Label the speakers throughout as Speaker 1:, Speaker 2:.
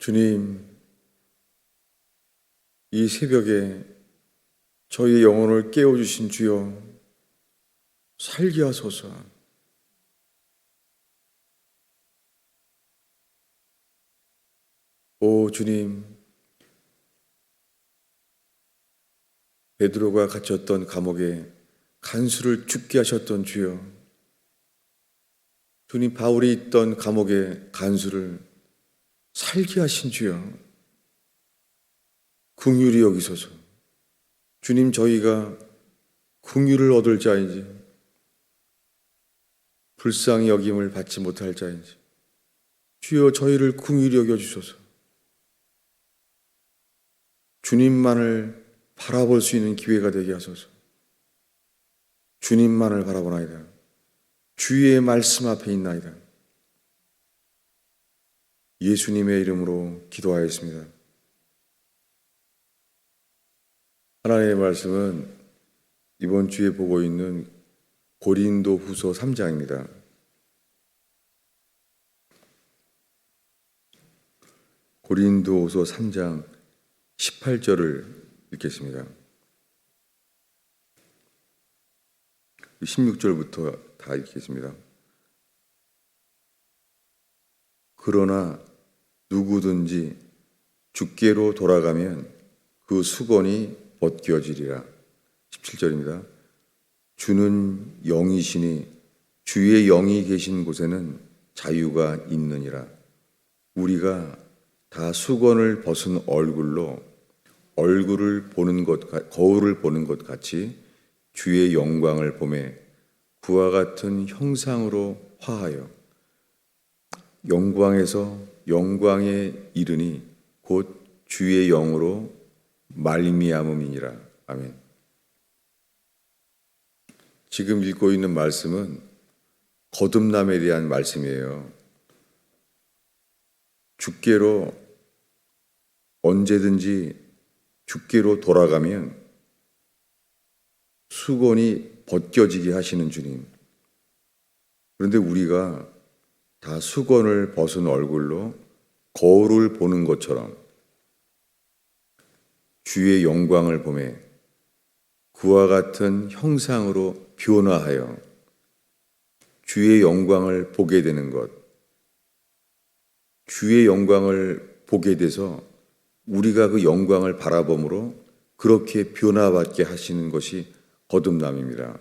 Speaker 1: 주님, 이 새벽에 저희의 영혼을 깨워주신 주여, 살게 하소서. 오 주님, 베드로가 갇혔던 감옥에 간수를 죽게 하셨던 주여, 주님, 바울이 있던 감옥의 간수를 살게 하신 주여, 긍휼히 여기소서. 주님, 저희가 긍휼을 얻을 자인지 불쌍히 여김을 받지 못할 자인지 주여, 저희를 긍휼히 여겨주소서. 주님만을 바라볼 수 있는 기회가 되게 하소서. 주님만을 바라보나이다. 주의 말씀 앞에 있나이다. 예수님의 이름으로 기도하였습니다. 하나님의 말씀은 이번 주에 보고 있는 고린도후서 3장입니다. 고린도후서 3장 18절을 읽겠습니다. 16절부터 다 읽겠습니다. 그러나 누구든지 주께로 돌아가면 그 수건이 벗겨지리라. 17절입니다. 주는 영이시니 주의 영이 계신 곳에는 자유가 있느니라. 우리가 다 수건을 벗은 얼굴로 거울을 보는 것 같이 주의 영광을 보매 그와 같은 형상으로 화하여 영광에서 영광에 이르니 곧 주의 영으로 말미암음이니라. 아멘. 지금 읽고 있는 말씀은 거듭남에 대한 말씀이에요. 주께로 언제든지 주께로 돌아가면 수건이 벗겨지게 하시는 주님. 그런데 우리가 다 수건을 벗은 얼굴로 거울을 보는 것처럼 주의 영광을 보매 그와 같은 형상으로 변화하여 주의 영광을 보게 되는 것, 주의 영광을 보게 돼서 우리가 그 영광을 바라봄으로 그렇게 변화받게 하시는 것이 거듭남입니다.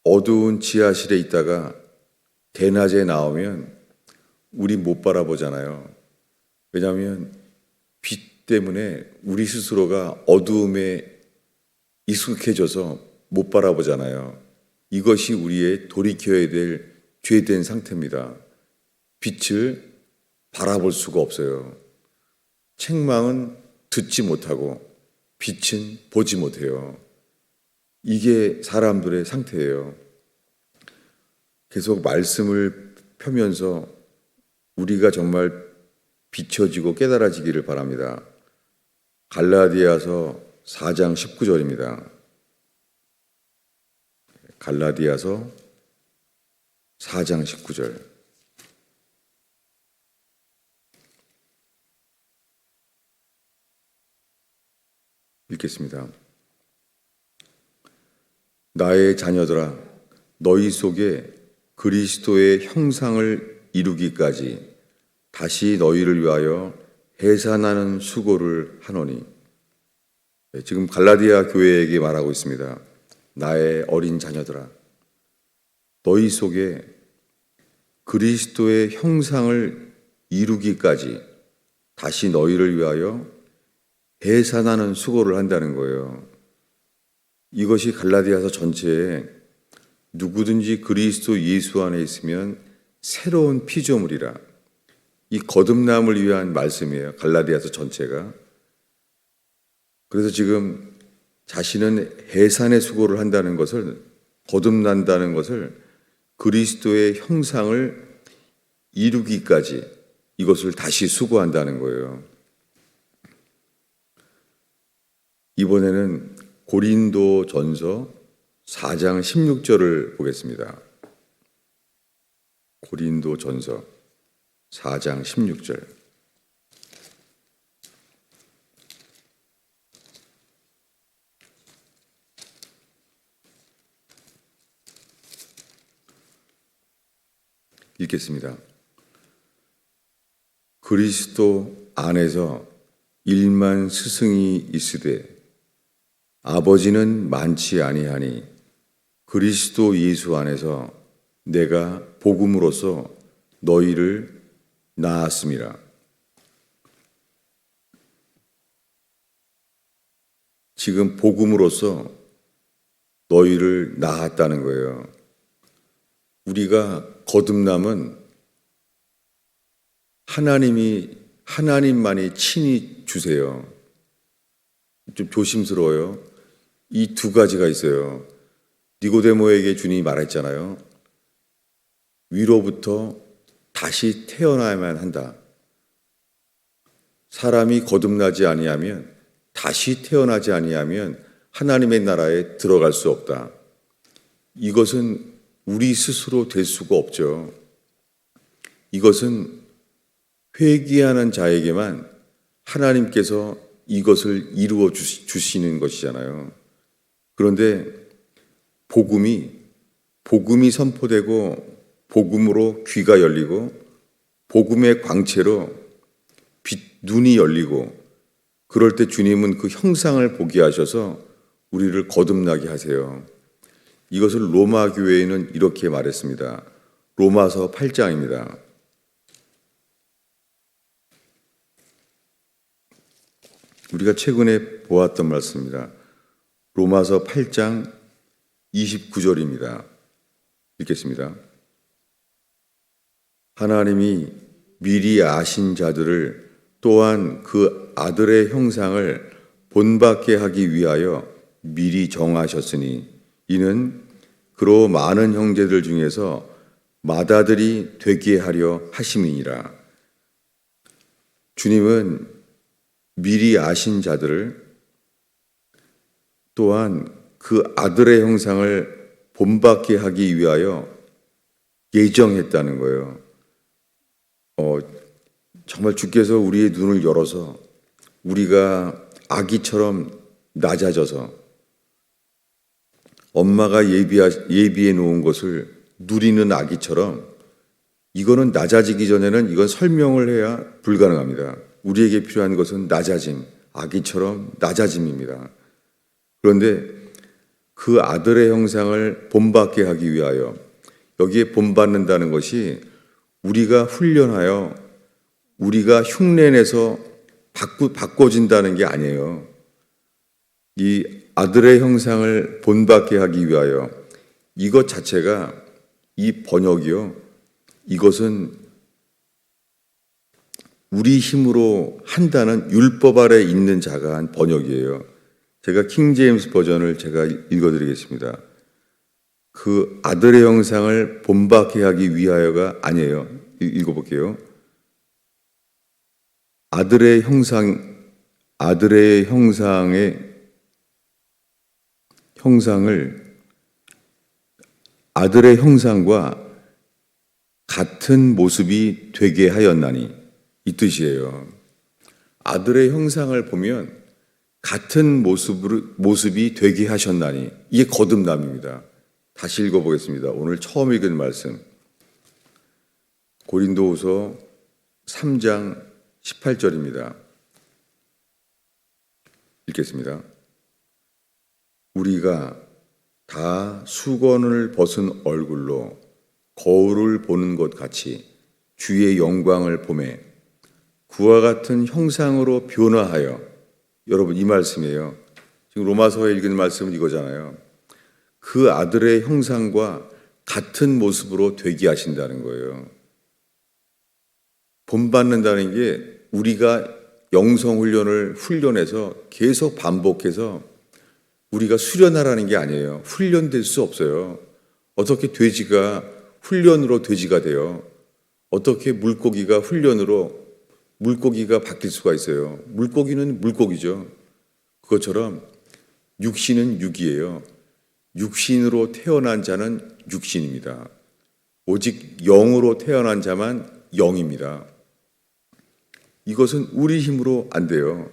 Speaker 1: 어두운 지하실에 있다가 대낮에 나오면 우리 못 바라보잖아요. 왜냐하면 빛 때문에 우리 스스로가 어두움에 익숙해져서 못 바라보잖아요. 이것이 우리의 돌이켜야 될 죄된 상태입니다. 빛을 바라볼 수가 없어요. 책망은 듣지 못하고 빛은 보지 못해요. 이게 사람들의 상태예요. 계속 말씀을 펴면서 우리가 정말 비춰지고 깨달아지기를 바랍니다. 갈라디아서 4장 19절입니다. 갈라디아서 4장 19절. 읽겠습니다. 나의 자녀들아, 너희 속에 그리스도의 형상을 이루기까지 다시 너희를 위하여 해산하는 수고를 하노니. 지금 갈라디아 교회에게 말하고 있습니다. 나의 어린 자녀들아, 너희 속에 그리스도의 형상을 이루기까지 다시 너희를 위하여 해산하는 수고를 한다는 거예요. 이것이 갈라디아서 전체에 누구든지 그리스도 예수 안에 있으면 새로운 피조물이라, 이 거듭남을 위한 말씀이에요. 갈라디아서 전체가. 그래서 지금 자신은 해산의 수고를 한다는 것을, 거듭난다는 것을 그리스도의 형상을 이루기까지 이것을 다시 수고한다는 거예요. 이번에는 고린도전서 4장 16절을 보겠습니다. 고린도전서 4장 16절. 읽겠습니다. 그리스도 안에서 일만 스승이 있으되 아버지는 많지 아니하니 그리스도 예수 안에서 내가 복음으로써 너희를 낳았음이라. 지금 복음으로써 너희를 낳았다는 거예요. 우리가 거듭남은 하나님만이 친히 주세요. 좀 조심스러워요. 이 두 가지가 있어요. 니고데모에게 주님이 말했잖아요. 위로부터 다시 태어나야만 한다. 사람이 거듭나지 아니하면, 다시 태어나지 아니하면 하나님의 나라에 들어갈 수 없다. 이것은 우리 스스로 될 수가 없죠. 이것은 회개하는 자에게만 하나님께서 이것을 이루어 주시는 것이잖아요. 그런데 복음이 선포되고 복음으로 귀가 열리고 복음의 광채로 눈이 열리고 그럴 때 주님은 그 형상을 보게 하셔서 우리를 거듭나게 하세요. 이것을 로마 교회에는 이렇게 말했습니다. 로마서 8장입니다. 우리가 최근에 보았던 말씀입니다. 로마서 8장 29절입니다. 읽겠습니다. 하나님이 미리 아신 자들을 또한 그 아들의 형상을 본받게 하기 위하여 미리 정하셨으니 이는 그로 많은 형제들 중에서 맏아들이 되게 하려 하심이니라. 주님은 미리 아신 자들을 또한 그 아들의 형상을 본받게 하기 위하여 예정했다는 거예요. 정말 주께서 우리의 눈을 열어서 우리가 아기처럼 낮아져서 엄마가 예비해 놓은 것을 누리는 아기처럼 이거는 낮아지기 전에는 이건 설명을 해야 불가능합니다. 우리에게 필요한 것은 낮아짐, 아기처럼 낮아짐입니다. 그런데 그 아들의 형상을 본받게 하기 위하여 여기에 본받는다는 것이 우리가 훈련하여 우리가 흉내내서 바꿔진다는 게 아니에요. 이 아들의 형상을 본받게 하기 위하여 이것 자체가 이 번역이요. 이것은 우리 힘으로 한다는 율법 아래 있는 자가 한 번역이에요. 제가 킹 제임스 버전을 제가 읽어드리겠습니다. 그 아들의 형상을 본받게 하기 위하여가 아니에요. 읽어볼게요. 아들의 형상과 같은 모습이 되게 하였나니 이 뜻이에요. 아들의 형상을 보면 같은 모습이 되게 하셨나니 이게 거듭남입니다. 다시 읽어보겠습니다. 오늘 처음 읽은 말씀 고린도후서 3장 18절입니다. 읽겠습니다. 우리가 다 수건을 벗은 얼굴로 거울을 보는 것 같이 주의 영광을 보매 그와 같은 형상으로 변화하여, 여러분 이 말씀이에요. 지금 로마서에 읽은 말씀은 이거잖아요. 그 아들의 형상과 같은 모습으로 되게 하신다는 거예요. 본받는다는 게 우리가 영성훈련해서 계속 반복해서 우리가 수련하라는 게 아니에요. 훈련될 수 없어요. 어떻게 돼지가 훈련으로 돼지가 돼요? 어떻게 물고기가 훈련으로 물고기가 바뀔 수가 있어요? 물고기는 물고기죠. 그것처럼 육신은 육이에요. 육신으로 태어난 자는 육신입니다. 오직 영으로 태어난 자만 영입니다. 이것은 우리 힘으로 안 돼요.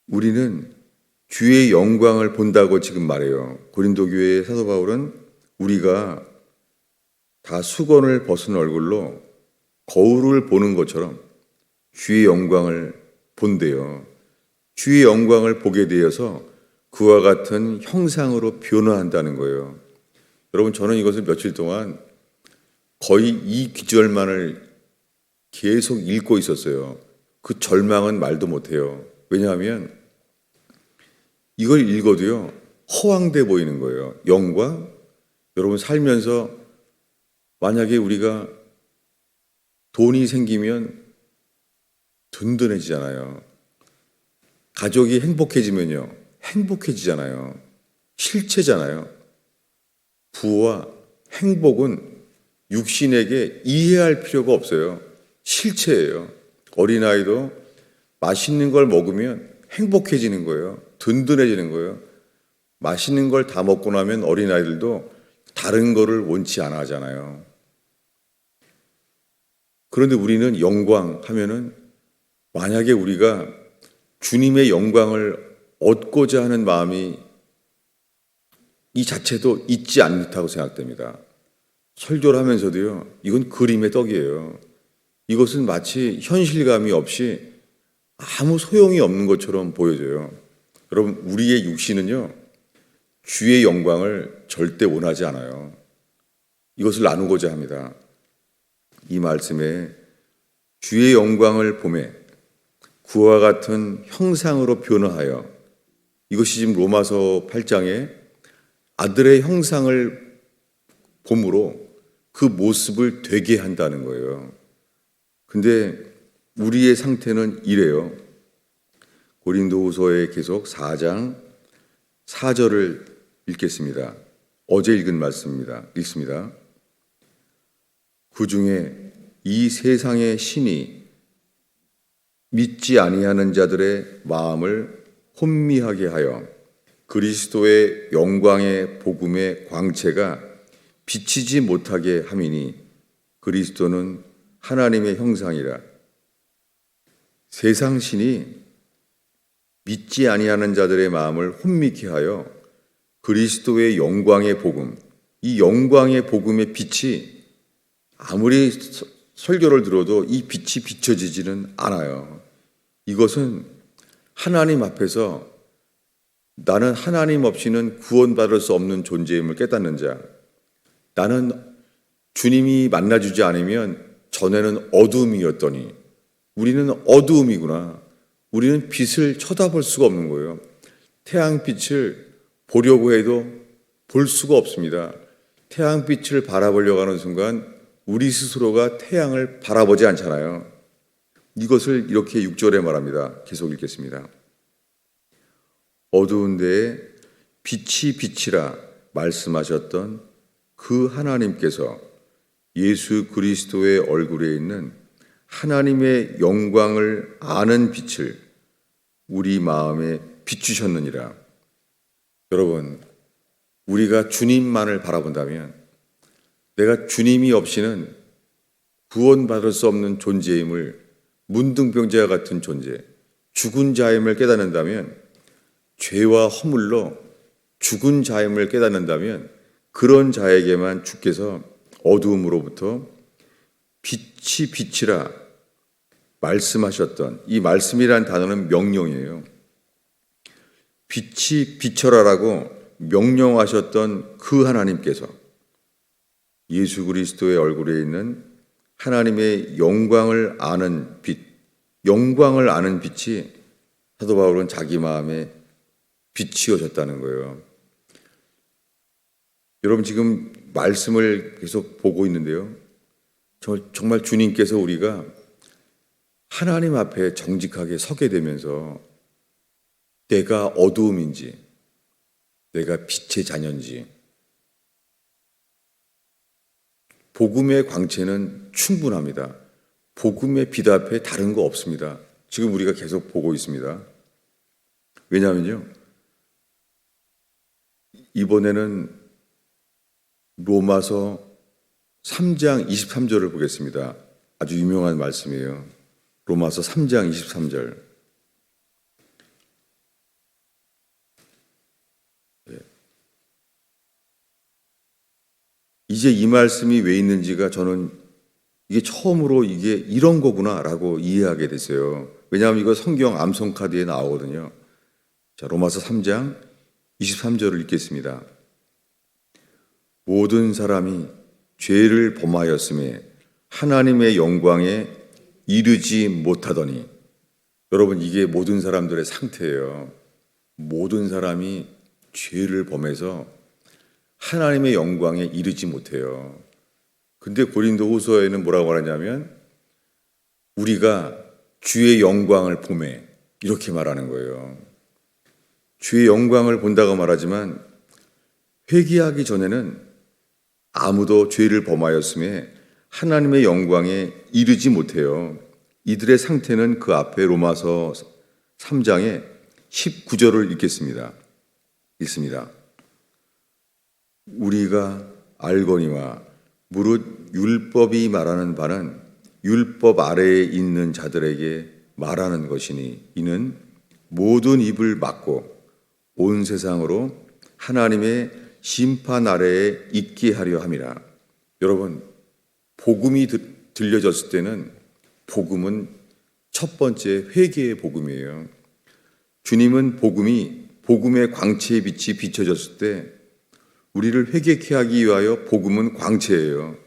Speaker 1: 우리는 주의 영광을 본다고 지금 말해요. 고린도 교회의 사도 바울은 우리가 다 수건을 벗은 얼굴로 거울을 보는 것처럼 주의 영광을 본대요. 주의 영광을 보게 되어서 그와 같은 형상으로 변화한다는 거예요. 여러분, 저는 이것을 며칠 동안 거의 이 구절만을 계속 읽고 있었어요. 그 절망은 말도 못해요. 왜냐하면 이걸 읽어도요, 허황돼 보이는 거예요. 영광? 여러분, 살면서 만약에 우리가 돈이 생기면 든든해지잖아요. 가족이 행복해지면요, 행복해지잖아요. 실체잖아요. 부와 행복은 육신에게 이해할 필요가 없어요. 실체예요. 어린아이도 맛있는 걸 먹으면 행복해지는 거예요. 든든해지는 거예요. 맛있는 걸 다 먹고 나면 어린아이들도 다른 거를 원치 않아 하잖아요. 그런데 우리는 영광 하면은 만약에 우리가 주님의 영광을 얻고자 하는 마음이 이 자체도 있지 않다고 생각됩니다. 설교를 하면서도요, 이건 그림의 떡이에요. 이것은 마치 현실감이 없이 아무 소용이 없는 것처럼 보여져요. 여러분, 우리의 육신은요, 주의 영광을 절대 원하지 않아요. 이것을 나누고자 합니다. 이 말씀에 주의 영광을 보매 그와 같은 형상으로 변화하여, 이것이 지금 로마서 8장에 아들의 형상을 봄으로 그 모습을 되게 한다는 거예요. 근데 우리의 상태는 이래요. 고린도후서에 계속 4장 4절을 읽겠습니다. 어제 읽은 말씀입니다. 읽습니다. 그 중에 이 세상의 신이 믿지 아니하는 자들의 마음을 혼미하게 하여 그리스도의 영광의 복음의 광채가 비치지 못하게 함이니 그리스도는 하나님의 형상이라. 세상 신이 믿지 아니하는 자들의 마음을 혼미케 하여 그리스도의 영광의 복음, 이 영광의 복음의 빛이 아무리 설교를 들어도 이 빛이 비춰지지는 않아요. 이것은 하나님 앞에서 나는 하나님 없이는 구원받을 수 없는 존재임을 깨닫는 자, 나는 주님이 만나주지 않으면 전에는 어둠이었더니 우리는 어두움이구나. 우리는 빛을 쳐다볼 수가 없는 거예요. 태양빛을 보려고 해도 볼 수가 없습니다. 태양빛을 바라보려고 하는 순간 우리 스스로가 태양을 바라보지 않잖아요. 이것을 이렇게 6절에 말합니다. 계속 읽겠습니다. 어두운 데에 빛이 빛이라 말씀하셨던 그 하나님께서 예수 그리스도의 얼굴에 있는 하나님의 영광을 아는 빛을 우리 마음에 비추셨느니라. 여러분, 우리가 주님만을 바라본다면 내가 주님이 없이는 구원받을 수 없는 존재임을, 문둥병자와 같은 존재, 죽은 자임을 깨닫는다면, 죄와 허물로 죽은 자임을 깨닫는다면 그런 자에게만 주께서 어두움으로부터 빛이 빛이라 말씀하셨던, 이 말씀이란 단어는 명령이에요. 빛이 비춰라라고 명령하셨던 그 하나님께서 예수 그리스도의 얼굴에 있는 하나님의 영광을 아는 빛, 영광을 아는 빛이 사도 바울은 자기 마음에 비치어졌다는 거예요. 여러분, 지금 말씀을 계속 보고 있는데요. 정말 주님께서 우리가 하나님 앞에 정직하게 서게 되면서 내가 어두움인지 내가 빛의 자녀인지, 복음의 광채는 충분합니다. 복음의 빛 앞에 다른 거 없습니다. 지금 우리가 계속 보고 있습니다. 왜냐하면요, 이번에는 로마서 3장 23절을 보겠습니다. 아주 유명한 말씀이에요. 로마서 3장 23절. 이제 이 말씀이 왜 있는지가 저는 이게 처음으로 이게 이런 거구나라고 이해하게 됐어요. 왜냐하면 이거 성경 암송 카드에 나오거든요. 자, 로마서 3장 23절을 읽겠습니다. 모든 사람이 죄를 범하였음에 하나님의 영광에 이르지 못하더니. 여러분, 이게 모든 사람들의 상태예요. 모든 사람이 죄를 범해서 하나님의 영광에 이르지 못해요. 근데 고린도후서에는 뭐라고 말하냐면 우리가 주의 영광을 보매, 이렇게 말하는 거예요. 주의 영광을 본다고 말하지만 회개하기 전에는 아무도 죄를 범하였음에 하나님의 영광에 이르지 못해요. 이들의 상태는 그 앞에 로마서 3장의 19절을 읽겠습니다. 읽습니다. 우리가 알거니와 무릇 율법이 말하는 바는 율법 아래에 있는 자들에게 말하는 것이니 이는 모든 입을 막고 온 세상으로 하나님의 심판 아래에 있게 하려 함이라. 여러분, 복음이 들려졌을 때는 복음은 첫 번째 회개의 복음이에요. 주님은 복음의 광채의 빛이 비춰졌을 때 우리를 회개케 하기 위하여 복음은 광채예요.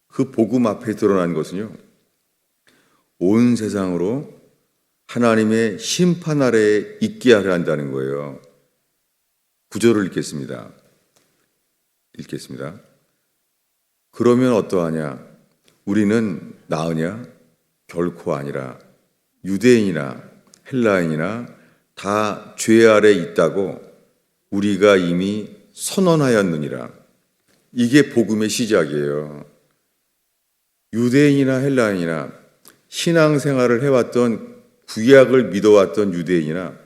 Speaker 1: 그 복음 앞에 드러난 것은요, 온 세상으로 하나님의 심판 아래에 있게 하려 한다는 거예요. 9절을 읽겠습니다. 그러면 어떠하냐? 우리는 나으냐? 결코 아니라. 유대인이나 헬라인이나 다 죄 아래 있다고 우리가 이미 선언하였느니라. 이게 복음의 시작이에요. 유대인이나 헬라인이나 신앙생활을 해왔던, 구약을 믿어왔던 유대인이나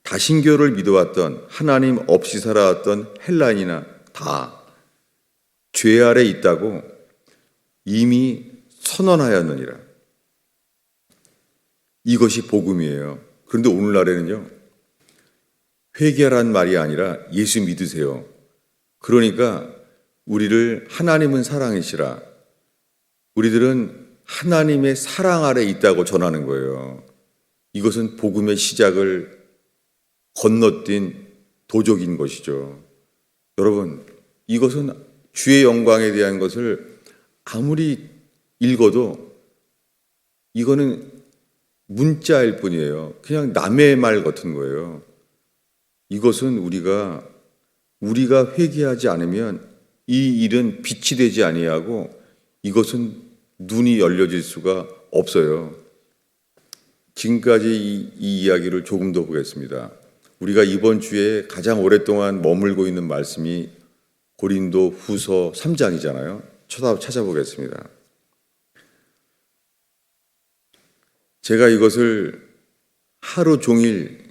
Speaker 1: 다신교를 믿어왔던, 하나님 없이 살아왔던 헬라인이나 다 죄 아래 있다고 이미 선언하였느니라. 이것이 복음이에요. 그런데 오늘날에는요, 회개하라는 말이 아니라 예수 믿으세요. 그러니까 우리를 하나님은 사랑이시라. 우리들은 하나님의 사랑 아래 있다고 전하는 거예요. 이것은 복음의 시작을 건너뛴 도적인 것이죠. 여러분, 이것은 주의 영광에 대한 것을 아무리 읽어도 이거는 문자일 뿐이에요. 그냥 남의 말 같은 거예요. 이것은 우리가 회개하지 않으면 이 일은 빛이 되지 아니하고 이것은 눈이 열려질 수가 없어요. 지금까지 이 이야기를 조금 더 보겠습니다. 우리가 이번 주에 가장 오랫동안 머물고 있는 말씀이 고린도 후서 3장이잖아요. 찾아보겠습니다. 제가 이것을 하루 종일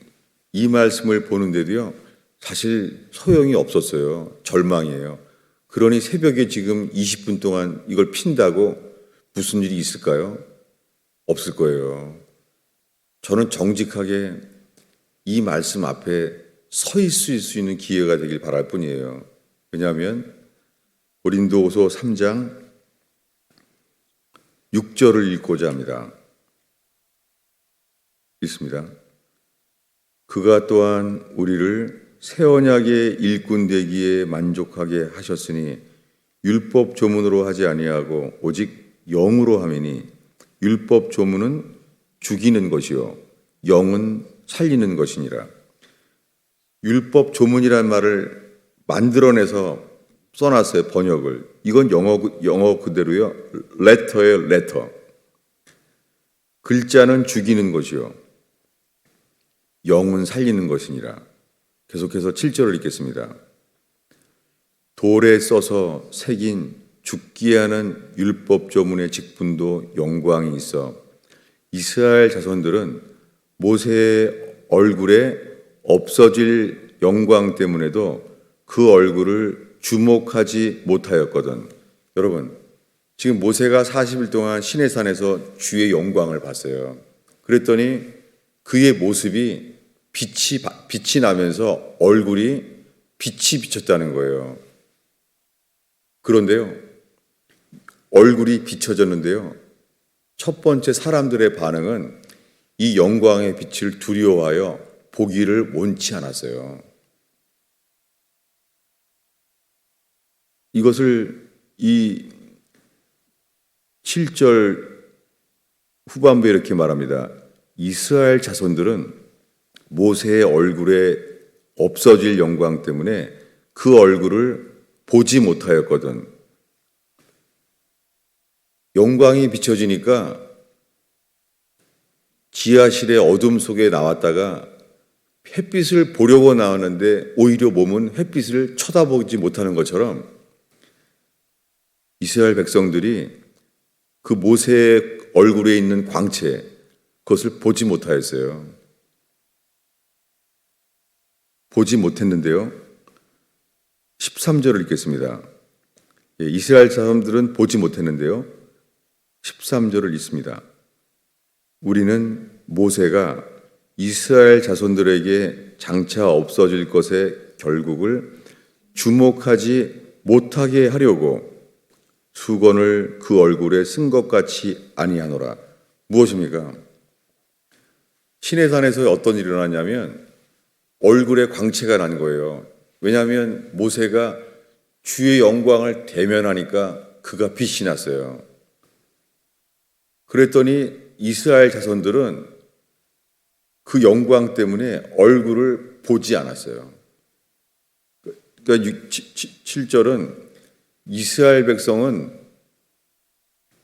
Speaker 1: 이 말씀을 보는데도요, 사실 소용이 없었어요. 절망이에요. 그러니 새벽에 지금 20분 동안 이걸 핀다고 무슨 일이 있을까요? 없을 거예요. 저는 정직하게 이 말씀 앞에 서 있을 수 있는 기회가 되길 바랄 뿐이에요. 왜냐하면 고린도후서 3장 6절을 읽고자 합니다. 읽습니다. 그가 또한 우리를 새 언약의 일꾼 되기에 만족하게 하셨으니 율법 조문으로 하지 아니하고 오직 영으로 함이니 율법 조문은 죽이는 것이요 영은 살리는 것이니라. 율법 조문이라는 말을 만들어내서 써놨어요. 번역을. 이건 영어 그대로요. letter예요. letter. 글자는 죽이는 것이요 영은 살리는 것이니라. 계속해서 7절을 읽겠습니다. 돌에 써서 새긴 죽게 하는 율법 조문의 직분도 영광이 있어 이스라엘 자손들은 모세의 얼굴에 없어질 영광 때문에도 그 얼굴을 주목하지 못하였거든. 여러분, 지금 모세가 40일 동안 시내산에서 주의 영광을 봤어요. 그랬더니 그의 모습이 빛이 나면서 얼굴이 빛이 비쳤다는 거예요. 그런데요, 얼굴이 비춰졌는데요, 첫 번째 사람들의 반응은 이 영광의 빛을 두려워하여 보기를 원치 않았어요. 이것을 이 7절 후반부에 이렇게 말합니다. 이스라엘 자손들은 모세의 얼굴에 없어질 영광 때문에 그 얼굴을 보지 못하였거든. 영광이 비춰지니까 지하실의 어둠 속에 나왔다가 햇빛을 보려고 나왔는데 오히려 몸은 햇빛을 쳐다보지 못하는 것처럼 이스라엘 백성들이 그 모세의 얼굴에 있는 광채, 그것을 보지 못하였어요. 보지 못했는데요. 13절을 읽겠습니다. 이스라엘 사람들은 보지 못했는데요. 13절을 읽습니다. 우리는 모세가 이스라엘 자손들에게 장차 없어질 것의 결국을 주목하지 못하게 하려고 수건을 그 얼굴에 쓴 것 같이 아니하노라. 무엇입니까? 시내산에서 어떤 일이 일어났냐면 얼굴에 광채가 난 거예요. 왜냐하면 모세가 주의 영광을 대면하니까 그가 빛이 났어요. 그랬더니 이스라엘 자손들은 그 영광 때문에 얼굴을 보지 않았어요. 그러니까 7절은 이스라엘 백성은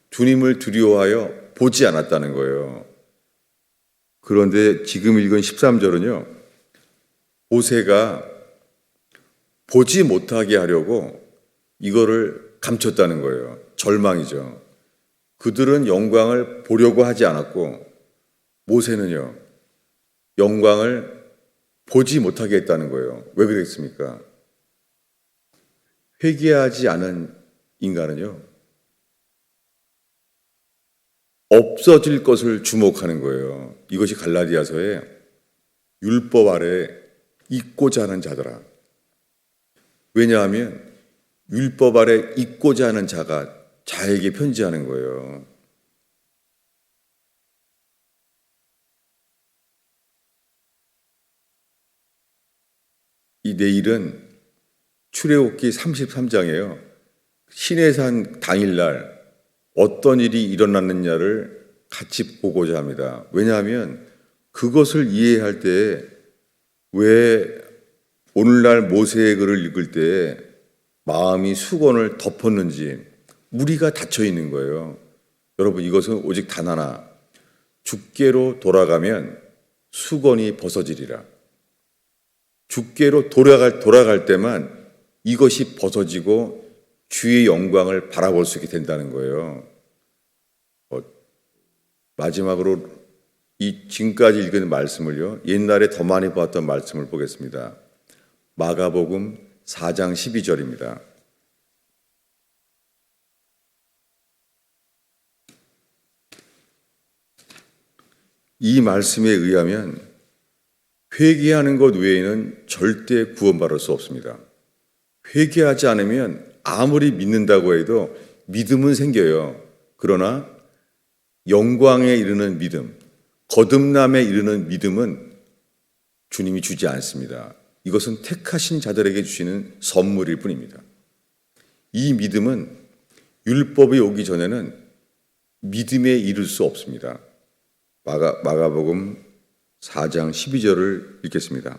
Speaker 1: 주님을 두려워하여 보지 않았다는 거예요. 그런데 지금 읽은 13절은요, 모세가 보지 못하게 하려고 이거를 감췄다는 거예요. 절망이죠. 그들은 영광을 보려고 하지 않았고 모세는요, 영광을 보지 못하게 했다는 거예요. 왜 그랬습니까? 회개하지 않은 인간은요, 없어질 것을 주목하는 거예요. 이것이 갈라디아서에 율법 아래 잊고자 하는 자더라. 왜냐하면 율법 아래 잊고자 하는 자가 자에게 편지하는 거예요. 이 내일은 출애굽기 33장이에요. 시내산 당일날 어떤 일이 일어났느냐를 같이 보고자 합니다. 왜냐하면 그것을 이해할 때 왜 오늘날 모세의 글을 읽을 때 마음이 수건을 덮었는지 무리가 닫혀 있는 거예요. 여러분, 이것은 오직 단 하나, 주께로 돌아가면 수건이 벗어지리라. 주께로 돌아갈 때만 이것이 벗어지고 주의 영광을 바라볼 수 있게 된다는 거예요. 마지막으로 이 지금까지 읽은 말씀을요, 옛날에 더 많이 보았던 말씀을 보겠습니다. 마가복음 4장 12절입니다. 이 말씀에 의하면 회개하는 것 외에는 절대 구원받을 수 없습니다. 회개하지 않으면 아무리 믿는다고 해도 믿음은 생겨요. 그러나 영광에 이르는 믿음, 거듭남에 이르는 믿음은 주님이 주지 않습니다. 이것은 택하신 자들에게 주시는 선물일 뿐입니다. 이 믿음은 율법이 오기 전에는 믿음에 이를 수 없습니다. 마가복음 4장 12절을 읽겠습니다.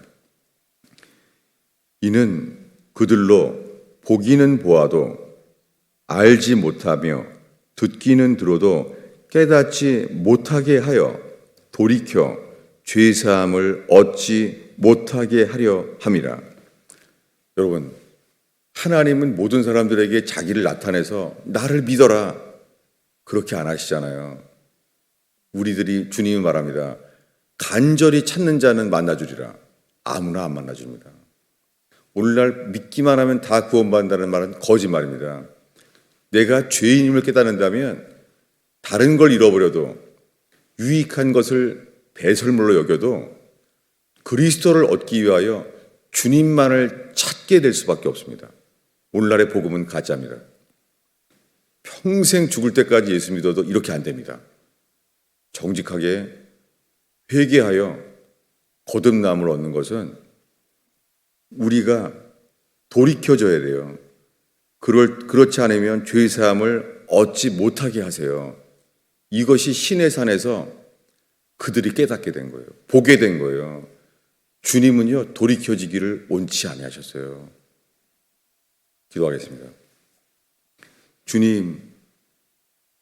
Speaker 1: 이는 그들로 보기는 보아도 알지 못하며 듣기는 들어도 깨닫지 못하게 하여 돌이켜 죄사함을 얻지 못하게 하려 함이라. 여러분, 하나님은 모든 사람들에게 자기를 나타내서 나를 믿어라 그렇게 안 하시잖아요. 우리들이 주님이 말합니다. 간절히 찾는 자는 만나주리라. 아무나 안 만나줍니다. 오늘날 믿기만 하면 다 구원받는다는 말은 거짓말입니다. 내가 죄인임을 깨닫는다면 다른 걸 잃어버려도 유익한 것을 배설물로 여겨도 그리스도를 얻기 위하여 주님만을 찾게 될 수밖에 없습니다. 오늘날의 복음은 가짜입니다. 평생 죽을 때까지 예수 믿어도 이렇게 안 됩니다. 정직하게 회개하여 거듭남을 얻는 것은 우리가 돌이켜줘야 돼요. 그렇지 않으면 죄의 사함을 얻지 못하게 하세요. 이것이 신의 산에서 그들이 깨닫게 된 거예요. 보게 된 거예요. 주님은요, 돌이켜지기를 원치 아니하셨어요. 기도하겠습니다. 주님,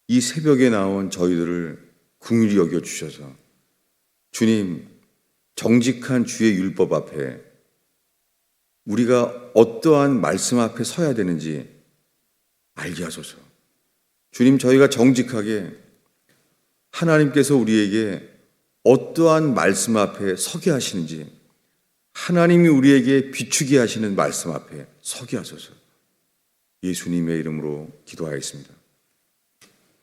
Speaker 1: 이 새벽에 나온 저희들을 긍휼히 여겨주셔서 주님, 정직한 주의 율법 앞에 우리가 어떠한 말씀 앞에 서야 되는지 알게 하소서. 주님, 저희가 정직하게 하나님께서 우리에게 어떠한 말씀 앞에 서게 하시는지, 하나님이 우리에게 비추게 하시는 말씀 앞에 서게 하소서. 예수님의 이름으로 기도하였습니다.